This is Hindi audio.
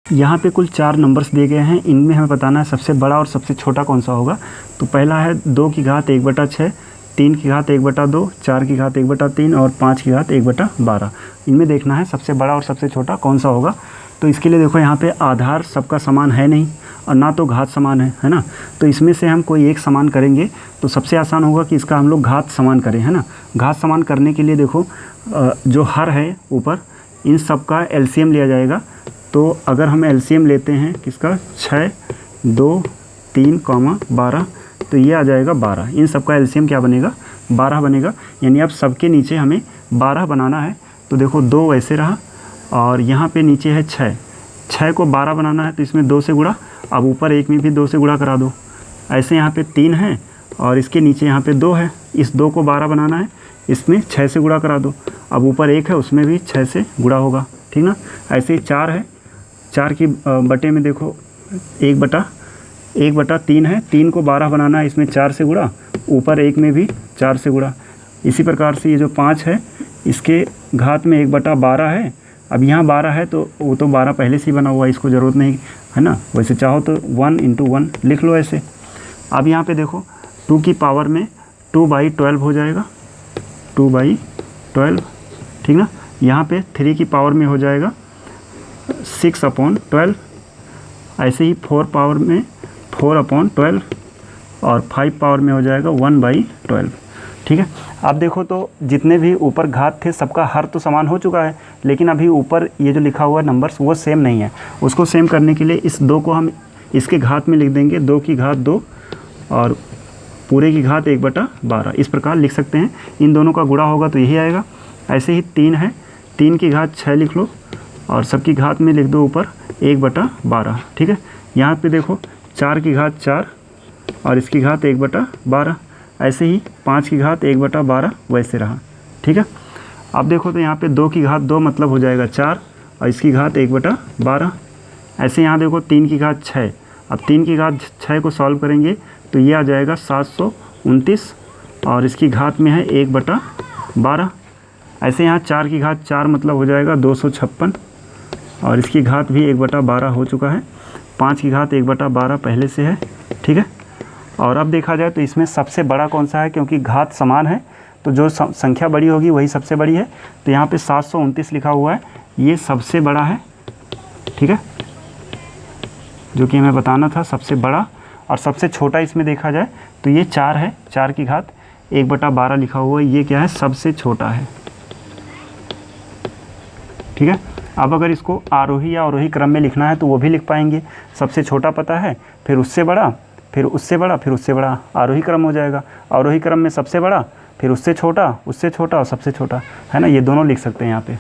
यहाँ पे कुल 4 नंबर्स दिए गए हैं, इनमें हमें बताना है सबसे बड़ा और सबसे छोटा कौन सा होगा। तो पहला है 2 की घात 1/6, 3 की घात 1/2, 4 की घात 1/3 और 5 की घात 1/12। इनमें देखना है सबसे बड़ा और सबसे छोटा कौन सा होगा। तो इसके लिए देखो यहाँ पे आधार सबका समान है नहीं और ना तो घात समान है ना। तो इसमें से हम कोई एक समान करेंगे तो सबसे आसान होगा कि इसका हम लोग घात समान करें, है ना। घात समान करने के लिए देखो जो हर है ऊपर, इन सब का एलसीएम लिया जाएगा। तो अगर हम एलसीएम लेते हैं किसका, 6, 2, 3, 12, तो ये आ जाएगा 12। इन सब का एलसीएम क्या बनेगा, 12 बनेगा। यानी अब सबके नीचे हमें 12 बनाना है। तो देखो 2 वैसे रहा और यहाँ पे नीचे है 6 को 12 बनाना है तो इसमें 2 से गुणा, अब ऊपर एक में भी 2 से गुणा करा दो। ऐसे यहाँ पे 3 है और इसके नीचे यहाँ पे 2 है, इस 2 को 12 बनाना है, इसमें 6 से गुणा करा दो। अब ऊपर 1 है उसमें भी 6 से गुणा होगा, ठीक ना। ऐसे ही 4 है, 4 की बटे में देखो 1/3 है, 3 को 12 बनाना है, इसमें 4 से गुणा, ऊपर 1 में भी 4 से गुणा। इसी प्रकार से ये जो 5 है इसके घात में 1/12 है। अब यहाँ 12 है तो वो तो 12 पहले से ही बना हुआ है, इसको ज़रूरत नहीं है ना। वैसे चाहो तो 1 × 1 लिख लो ऐसे। अब यहाँ पे देखो 2 की पावर में 2/12 हो जाएगा, 2/12, ठीक ना। यहाँ पे 3 की पावर में हो जाएगा 6/12, ऐसे ही 4 पावर में 4/12 और 5 पावर में हो जाएगा 1/12, ठीक है। अब देखो तो जितने भी ऊपर घात थे सबका हर तो समान हो चुका है, लेकिन अभी ऊपर ये जो लिखा हुआ है नंबर्स वो सेम नहीं है। उसको सेम करने के लिए इस 2 को हम इसके घात में लिख देंगे, 2 की घात 2 और पूरे की घात 1/12, इस प्रकार लिख सकते हैं। इन दोनों का गुणा होगा तो यही आएगा। ऐसे ही 3 है, 3 की घात 6 लिख लो और सबकी घात में लिख दो ऊपर 1/12, ठीक है। यहाँ पे देखो 4 की घात 4 और इसकी घात 1/12, ऐसे ही 5 की घात 1/12 वैसे रहा, ठीक है। अब देखो तो यहाँ पे 2 की घात 2 मतलब हो जाएगा 4 और इसकी घात 1/12। ऐसे यहाँ देखो 3 की घात 6, अब 3 की घात 6 को सॉल्व करेंगे तो ये आ जाएगा 729 और इसकी घात में है 1/12। ऐसे यहाँ 4 की घात 4 मतलब हो जाएगा 256 और इसकी घात भी 1/12 हो चुका है। 5 की घात 1/12 पहले से है, ठीक है। और अब देखा जाए तो इसमें सबसे बड़ा कौन सा है, क्योंकि घात समान है तो जो संख्या बड़ी होगी वही सबसे बड़ी है। तो यहाँ पे 729 लिखा हुआ है, ये सबसे बड़ा है, ठीक है, जो कि हमें बताना था सबसे बड़ा। और सबसे छोटा इसमें देखा जाए तो ये 4 है, 4 की घात 1/12 लिखा हुआ है, ये क्या है, सबसे छोटा है, ठीक है। अब अगर इसको आरोही या अवरोही क्रम में लिखना है तो वो भी लिख पाएंगे। सबसे छोटा पता है, फिर उससे बड़ा, फिर उससे बड़ा, फिर उससे बड़ा, आरोही क्रम हो जाएगा। अवरोही क्रम में सबसे बड़ा, फिर उससे छोटा और सबसे छोटा, है ना। ये दोनों लिख सकते हैं यहाँ पे।